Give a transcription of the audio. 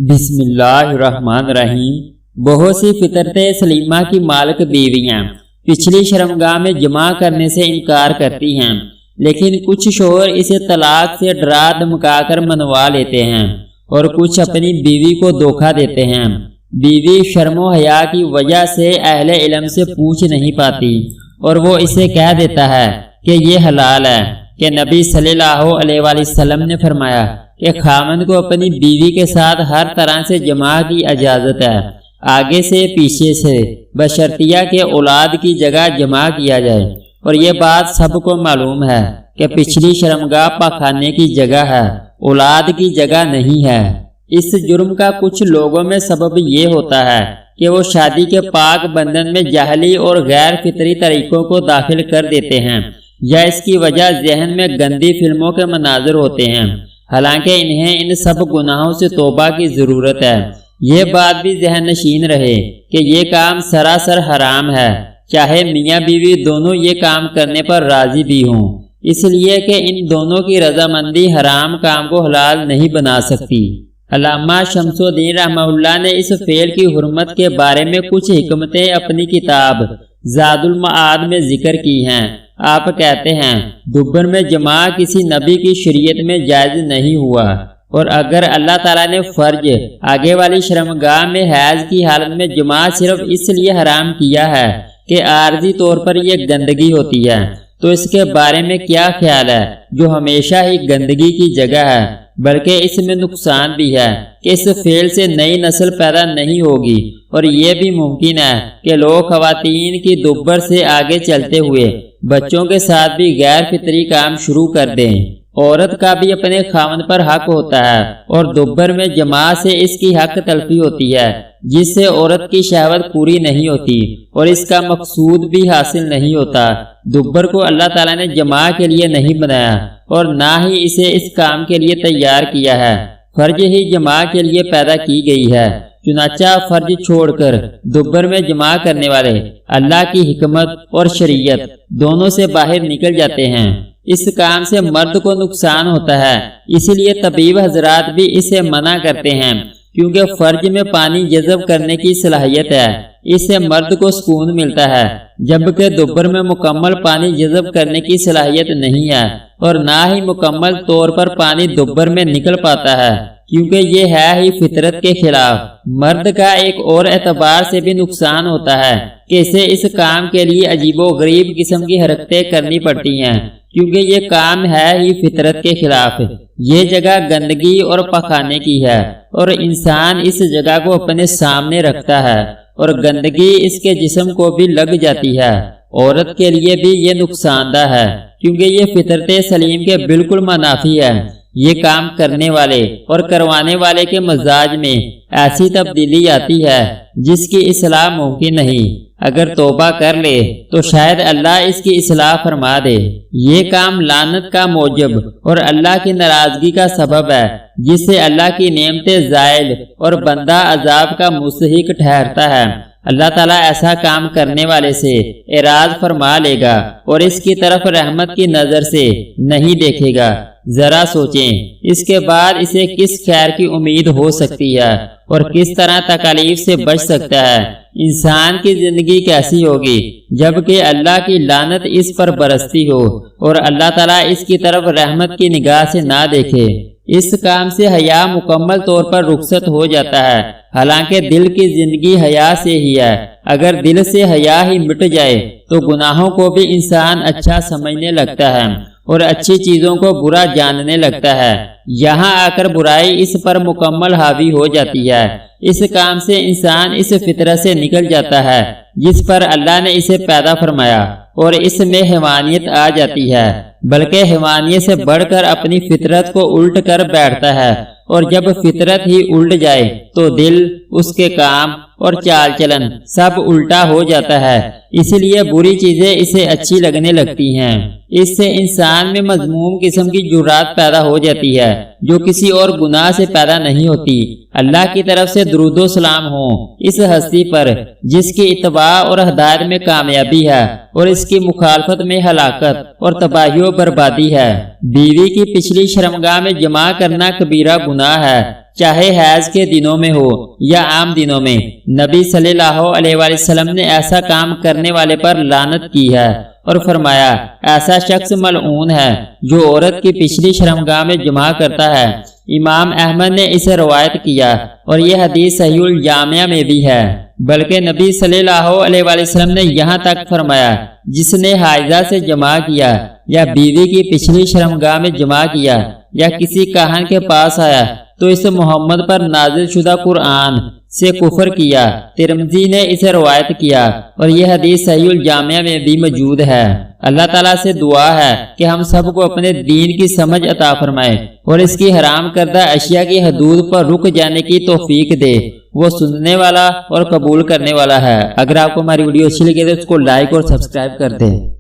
بسم اللہ الرحمن الرحیم۔ بہت سی فطرت سلیمہ کی مالک بیویاں پچھلی شرمگاہ میں جمع کرنے سے انکار کرتی ہیں، لیکن کچھ شوہر اسے طلاق سے ڈرا دھمکا کر منوا لیتے ہیں اور کچھ اپنی بیوی کو دھوکہ دیتے ہیں۔ بیوی شرم و حیا کی وجہ سے اہل علم سے پوچھ نہیں پاتی اور وہ اسے کہہ دیتا ہے کہ یہ حلال ہے، کہ نبی صلی اللہ علیہ وآلہ وسلم نے فرمایا کہ خاوند کو اپنی بیوی کے ساتھ ہر طرح سے جماع کی اجازت ہے، آگے سے پیچھے سے، بشرطیہ کہ اولاد کی جگہ جمع کیا جائے۔ اور یہ بات سب کو معلوم ہے کہ پچھلی شرمگاہ پاخانے کی جگہ ہے، اولاد کی جگہ نہیں ہے۔ اس جرم کا کچھ لوگوں میں سبب یہ ہوتا ہے کہ وہ شادی کے پاک بندھن میں جاہلی اور غیر فطری طریقوں کو داخل کر دیتے ہیں، یا اس کی وجہ ذہن میں گندی فلموں کے مناظر ہوتے ہیں، حالانکہ انہیں ان سب گناہوں سے توبہ کی ضرورت ہے۔ یہ بات بھی ذہن نشین رہے کہ یہ کام سراسر حرام ہے، چاہے میاں بیوی دونوں یہ کام کرنے پر راضی بھی ہوں، اس لیے کہ ان دونوں کی رضامندی حرام کام کو حلال نہیں بنا سکتی۔ علامہ شمس الدین رحمہ اللہ نے اس فعل کی حرمت کے بارے میں کچھ حکمتیں اپنی کتاب زاد المعاد میں ذکر کی ہیں۔ آپ کہتے ہیں دوبر میں جماع کسی نبی کی شریعت میں جائز نہیں ہوا، اور اگر اللہ تعالیٰ نے فرج آگے والی شرمگاہ میں حیض کی حالت میں جماع صرف اس لیے حرام کیا ہے کہ عارضی طور پر یہ گندگی ہوتی ہے، تو اس کے بارے میں کیا خیال ہے جو ہمیشہ ہی گندگی کی جگہ ہے؟ بلکہ اس میں نقصان بھی ہے کہ اس فعل سے نئی نسل پیدا نہیں ہوگی، اور یہ بھی ممکن ہے کہ لوگ خواتین کی دوبر سے آگے چلتے ہوئے بچوں کے ساتھ بھی غیر فطری کام شروع کر دیں۔ عورت کا بھی اپنے خاوند پر حق ہوتا ہے، اور دوبر میں جماع سے اس کی حق تلفی ہوتی ہے، جس سے عورت کی شہوت پوری نہیں ہوتی اور اس کا مقصود بھی حاصل نہیں ہوتا۔ دوبر کو اللہ تعالیٰ نے جماع کے لیے نہیں بنایا اور نہ ہی اسے اس کام کے لیے تیار کیا ہے، فرج ہی جماع کے لیے پیدا کی گئی ہے۔ چنانچہ فرج چھوڑ کر دوبر میں جماع کرنے والے اللہ کی حکمت اور شریعت دونوں سے باہر نکل جاتے ہیں۔ اس کام سے مرد کو نقصان ہوتا ہے، اس لیے طبیب حضرات بھی اسے منع کرتے ہیں، کیونکہ فرج میں پانی جذب کرنے کی صلاحیت ہے، اس سے مرد کو سکون ملتا ہے، جبکہ دوبر میں مکمل پانی جذب کرنے کی صلاحیت نہیں ہے، اور نہ ہی مکمل طور پر پانی دوبر میں نکل پاتا ہے، کیونکہ یہ ہے ہی فطرت کے خلاف۔ مرد کا ایک اور اعتبار سے بھی نقصان ہوتا ہے کہ اسے اس کام کے لیے عجیب و غریب قسم کی حرکتیں کرنی پڑتی ہیں، کیونکہ یہ کام ہے ہی فطرت کے خلاف۔ یہ جگہ گندگی اور پاخانے کی ہے، اور انسان اس جگہ کو اپنے سامنے رکھتا ہے، اور گندگی اس کے جسم کو بھی لگ جاتی ہے۔ عورت کے لیے بھی یہ نقصان دہ ہے، کیونکہ یہ فطرت سلیم کے بالکل منافی ہے۔ یہ کام کرنے والے اور کروانے والے کے مزاج میں ایسی تبدیلی آتی ہے جس کی اصلاح ممکن نہیں۔ اگر توبہ کر لے تو شاید اللہ اس کی اصلاح فرما دے۔ یہ کام لعنت کا موجب اور اللہ کی ناراضگی کا سبب ہے، جس سے اللہ کی نعمتیں زائل اور بندہ عذاب کا مستحق ٹھہرتا ہے۔ اللہ تعالیٰ ایسا کام کرنے والے سے اعراض فرما لے گا اور اس کی طرف رحمت کی نظر سے نہیں دیکھے گا۔ ذرا سوچیں، اس کے بعد اسے کس خیر کی امید ہو سکتی ہے اور کس طرح تکالیف سے بچ سکتا ہے؟ انسان کی زندگی کیسی ہوگی جبکہ اللہ کی لعنت اس پر برستی ہو اور اللہ تعالیٰ اس کی طرف رحمت کی نگاہ سے نہ دیکھے۔ اس کام سے حیا مکمل طور پر رخصت ہو جاتا ہے، حالانکہ دل کی زندگی حیا سے ہی ہے۔ اگر دل سے حیا ہی مٹ جائے تو گناہوں کو بھی انسان اچھا سمجھنے لگتا ہے اور اچھی چیزوں کو برا جاننے لگتا ہے۔ یہاں آ کر برائی اس پر مکمل حاوی ہو جاتی ہے۔ اس کام سے انسان اس فطرت سے نکل جاتا ہے جس پر اللہ نے اسے پیدا فرمایا، اور اس میں حیوانیت آ جاتی ہے، بلکہ حیوانیت سے بڑھ کر اپنی فطرت کو الٹ کر بیٹھتا ہے۔ اور جب فطرت ہی الٹ جائے تو دل، اس کے کام اور چال چلن سب الٹا ہو جاتا ہے، اس لیے بری چیزیں اسے اچھی لگنے لگتی ہیں۔ اس سے انسان میں مذموم قسم کی جرات پیدا ہو جاتی ہے جو کسی اور گناہ سے پیدا نہیں ہوتی۔ اللہ کی طرف سے درود و سلام ہو اس ہستی پر جس کی اتباع اور ہدایت میں کامیابی ہے اور اس کی مخالفت میں ہلاکت اور تباہی و بربادی ہے۔ بیوی کی پچھلی شرمگاہ میں جماع کرنا کبیرہ گناہ ہے، چاہے حیض کے دنوں میں ہو یا عام دنوں میں۔ نبی صلی اللہ علیہ وآلہ وسلم نے ایسا کام کرنے والے پر لعنت کی ہے اور فرمایا ایسا شخص ملعون ہے جو عورت کی پچھلی شرمگاہ میں جماع کرتا ہے۔ امام احمد نے اسے روایت کیا اور یہ حدیث صحیح الجامعہ میں بھی ہے۔ بلکہ نبی صلی اللہ علیہ وآلہ وسلم نے یہاں تک فرمایا جس نے حائضہ سے جماع کیا یا بیوی کی پچھلی شرمگاہ میں جماع کیا یا کسی کاہن کے پاس آیا تو اس محمد پر نازل شدہ قرآن سے کفر کیا۔ ترمذی نے اسے روایت کیا اور یہ حدیث صحیح الجامعہ میں بھی موجود ہے۔ اللہ تعالیٰ سے دعا ہے کہ ہم سب کو اپنے دین کی سمجھ عطا فرمائے اور اس کی حرام کردہ اشیاء کی حدود پر رک جانے کی توفیق دے۔ وہ سننے والا اور قبول کرنے والا ہے۔ اگر آپ کو ہماری ویڈیو اچھی لگے تو اس کو لائک اور سبسکرائب کر دیں۔